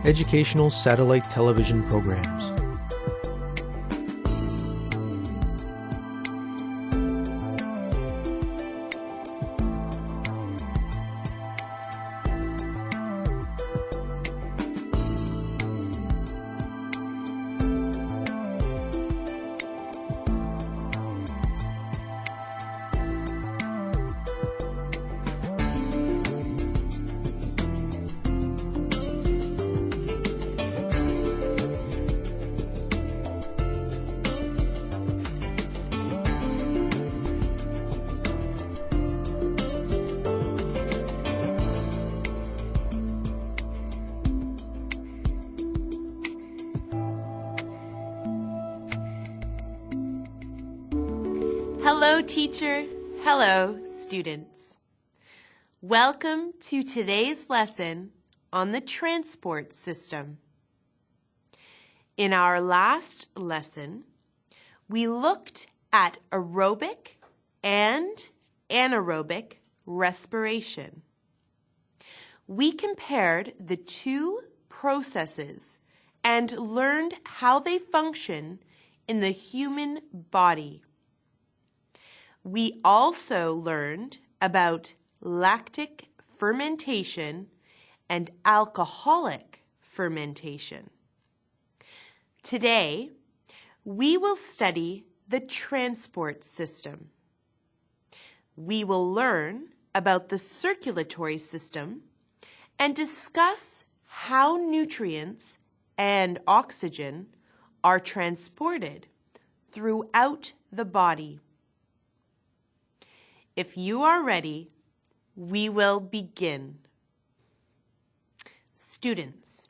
educational satellite television programs. Hello, teacher. Hello, students. Welcome to today's lesson on the transport system. In our last lesson, we looked at aerobic and anaerobic respiration. We compared the two processes and learned how they function in the human body. We also learned about lactic fermentation and alcoholic fermentation. Today, we will study the transport system. We will learn about the circulatory system and discuss how nutrients and oxygen are transported throughout the body. If you are ready, we will begin. Students,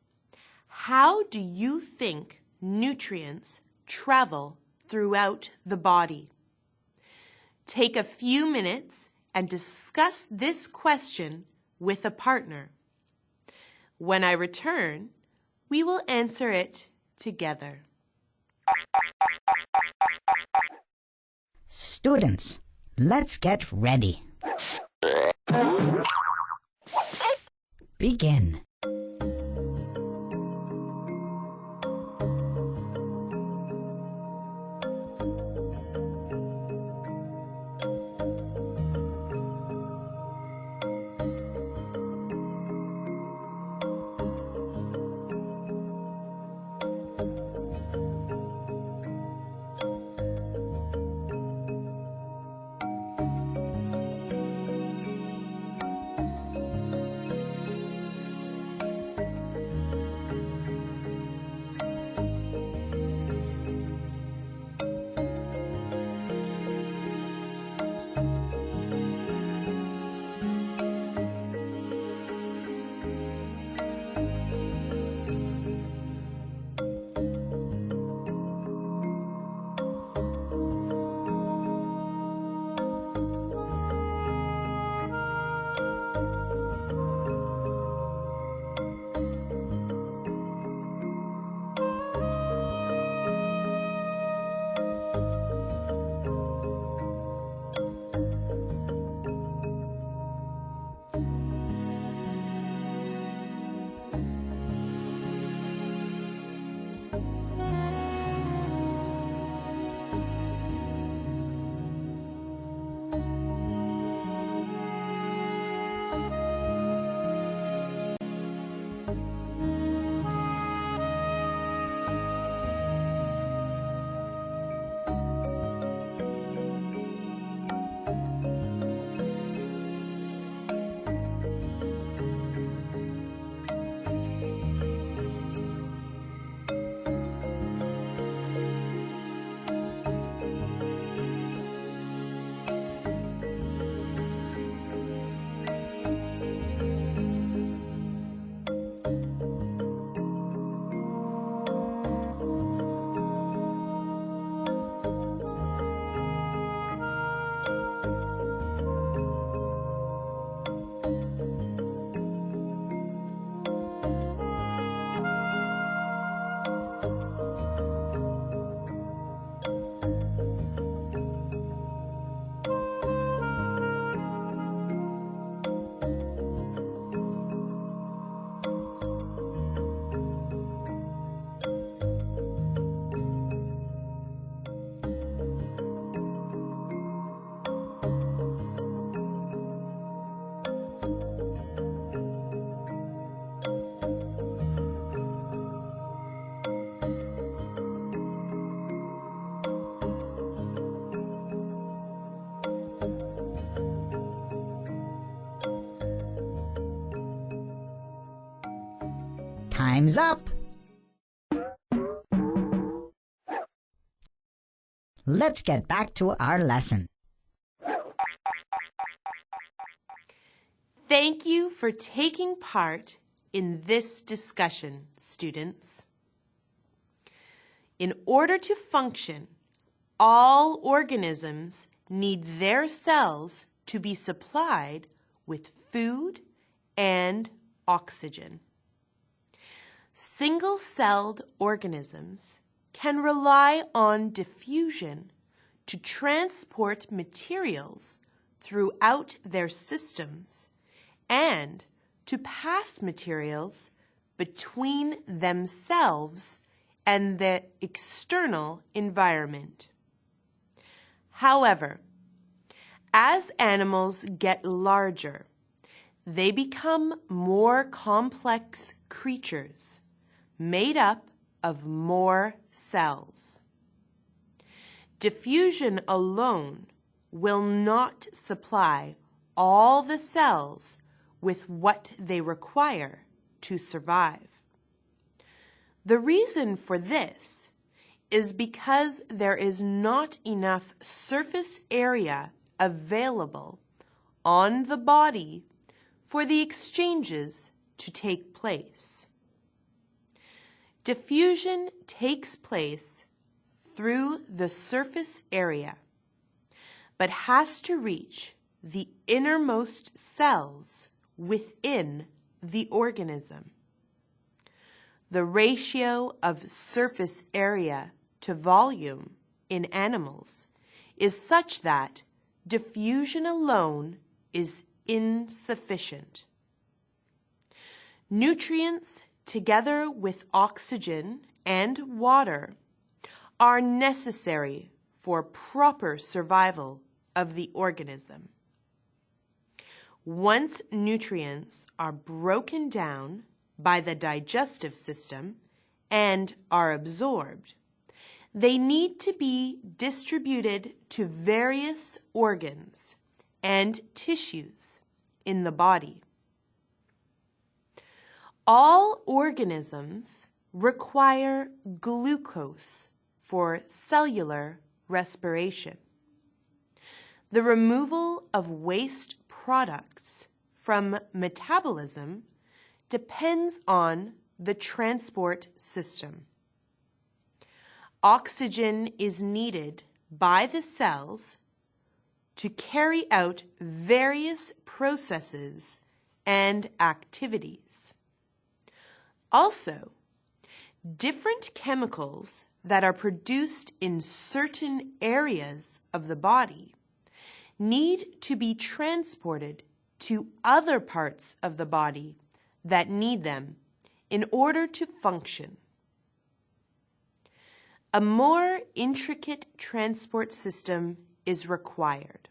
how do you think nutrients travel throughout the body? Take a few minutes and discuss this question with a partner. When I return, we will answer it together. Students, let's get ready. Begin. Time's up. Let's get back to our lesson. Thank you for taking part in this discussion, students. In order to function, all organisms need their cells to be supplied with food and oxygen. Single-celled organisms can rely on diffusion to transport materials throughout their systems and to pass materials between themselves and the external environment. However, as animals get larger, they become more complex creatures made up of more cells. Diffusion alone will not supply all the cells with what they require to survive. The reason for this is because there is not enough surface area available on the body for the exchanges to take place. Diffusion takes place through the surface area, but has to reach the innermost cells within the organism. The ratio of surface area to volume in animals is such that diffusion alone is insufficient. Nutrients, together with oxygen and water, are necessary for proper survival of the organism. Once nutrients are broken down by the digestive system and are absorbed, they need to be distributed to various organs and tissues in the body. All organisms require glucose for cellular respiration. The removal of waste products from metabolism depends on the transport system. Oxygen is needed by the cells to carry out various processes and activities. Also, different chemicals that are produced in certain areas of the body need to be transported to other parts of the body that need them in order to function. A more intricate transport system is required.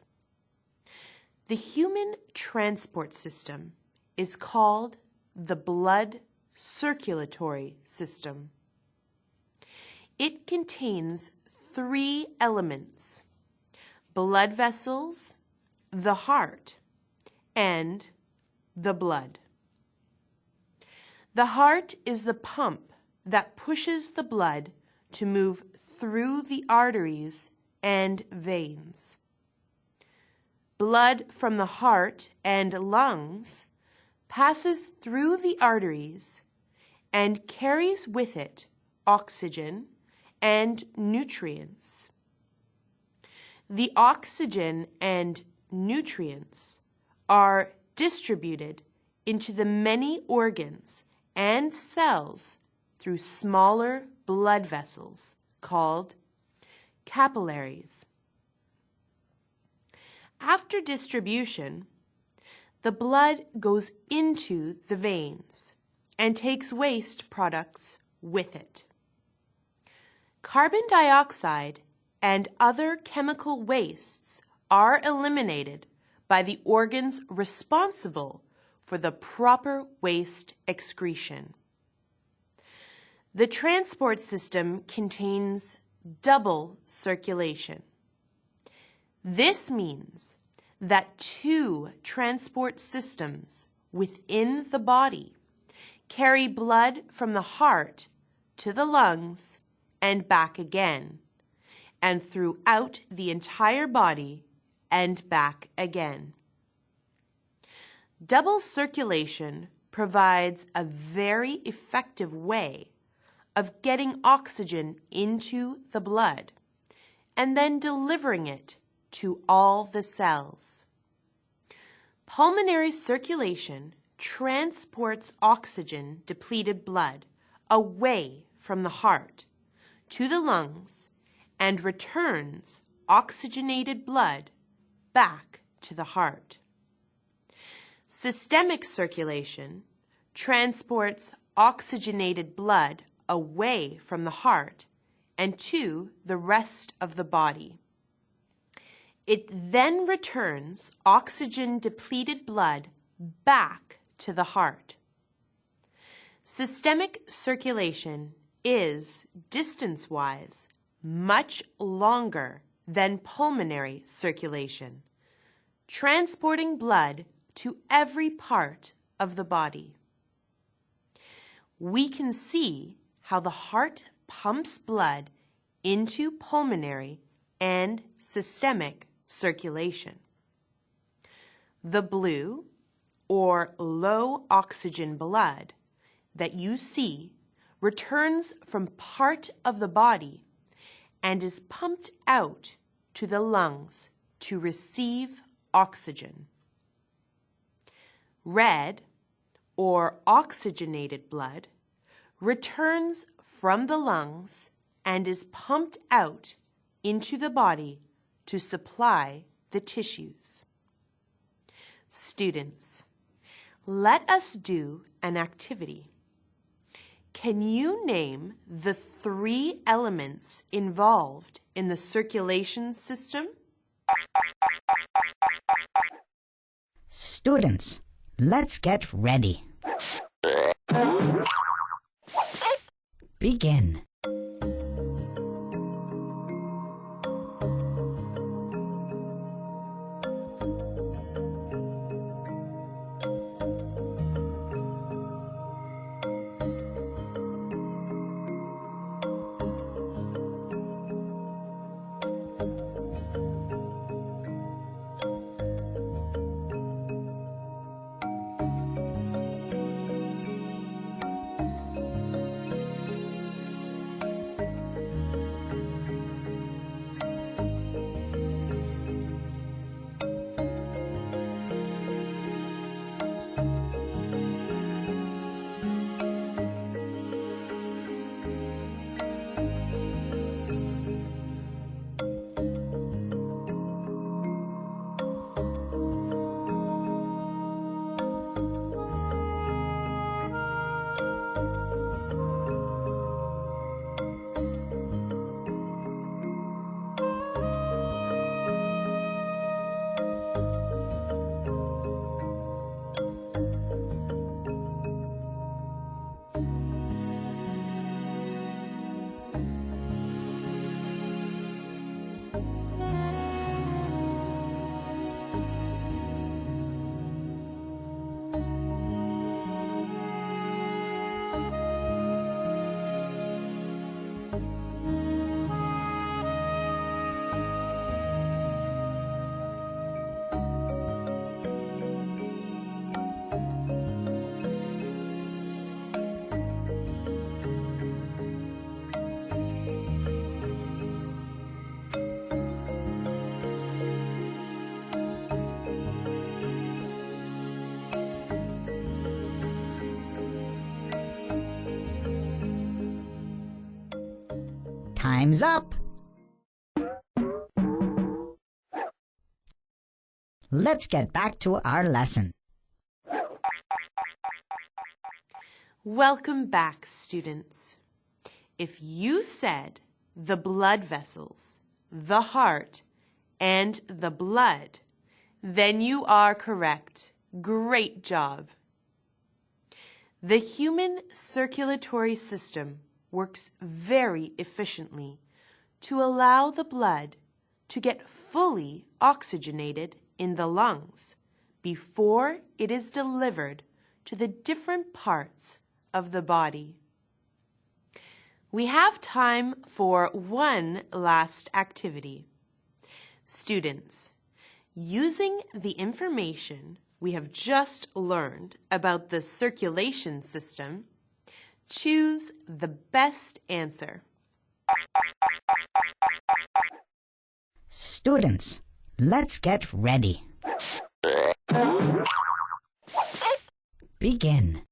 The human transport system is called the blood circulatory system. It contains 3 elements: blood vessels, the heart, and the blood. The heart is the pump that pushes the blood to move through the arteries and veins. Blood from the heart and lungs passes through the arteries and carries with it oxygen and nutrients. The oxygen and nutrients are distributed into the many organs and cells through smaller blood vessels called capillaries. After distribution, the blood goes into the veins and takes waste products with it. Carbon dioxide and other chemical wastes are eliminated by the organs responsible for the proper waste excretion. The transport system contains double circulation. This means that 2 transport systems within the body carry blood from the heart to the lungs and back again, and throughout the entire body and back again. Double circulation provides a very effective way of getting oxygen into the blood and then delivering it to all the cells. Pulmonary circulation transports oxygen-depleted blood away from the heart to the lungs and returns oxygenated blood back to the heart. Systemic circulation transports oxygenated blood away from the heart and to the rest of the body. It then returns oxygen-depleted blood back to the heart. Systemic circulation is, distance-wise, much longer than pulmonary circulation, transporting blood to every part of the body. We can see how the heart pumps blood into pulmonary and systemic circulation. The blue or low oxygen blood that you see returns from part of the body and is pumped out to the lungs to receive oxygen. Red or oxygenated blood returns from the lungs and is pumped out into the body to supply the tissues. Students, let us do an activity. Can you name the 3 elements involved in the circulation system? Students, let's get ready. Begin. Time's up. Let's get back to our lesson. Welcome back, students. If you said the blood vessels, the heart, and the blood, then you are correct. Great job. The human circulatory system works very efficiently to allow the blood to get fully oxygenated in the lungs before it is delivered to the different parts of the body. We have time for one last activity. Students, using the information we have just learned about the circulation system, choose the best answer. Students, let's get ready. Begin.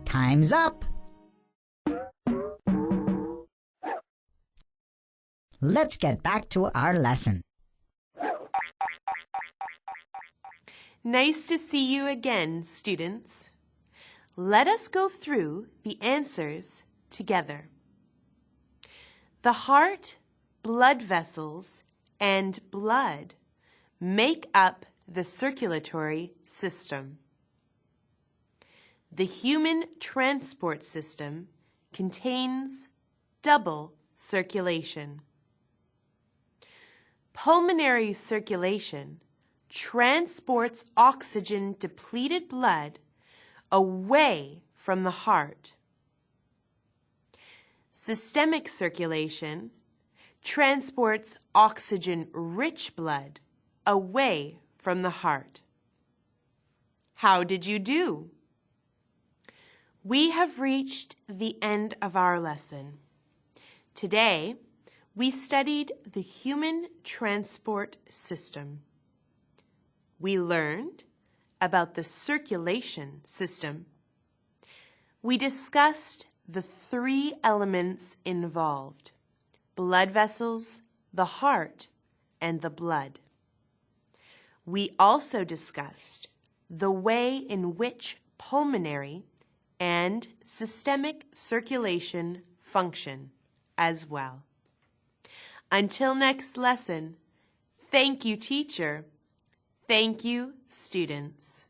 Time's up. Let's get back to our lesson. Nice to see you again, students. Let us go through the answers together. The heart, blood vessels, and blood make up the circulatory system. the human transport system contains double circulation. Pulmonary circulation transports oxygen-depleted blood away from the heart. Systemic circulation transports oxygen-rich blood away from the heart. How did you do? We have reached the end of our lesson. Today, we studied the human transport system. We learned about the circulation system. We discussed the 3 elements involved: blood vessels, the heart, and the blood. We also discussed the way in which pulmonary and systemic circulation function as well. Until next lesson, thank you, teacher. Thank you, students.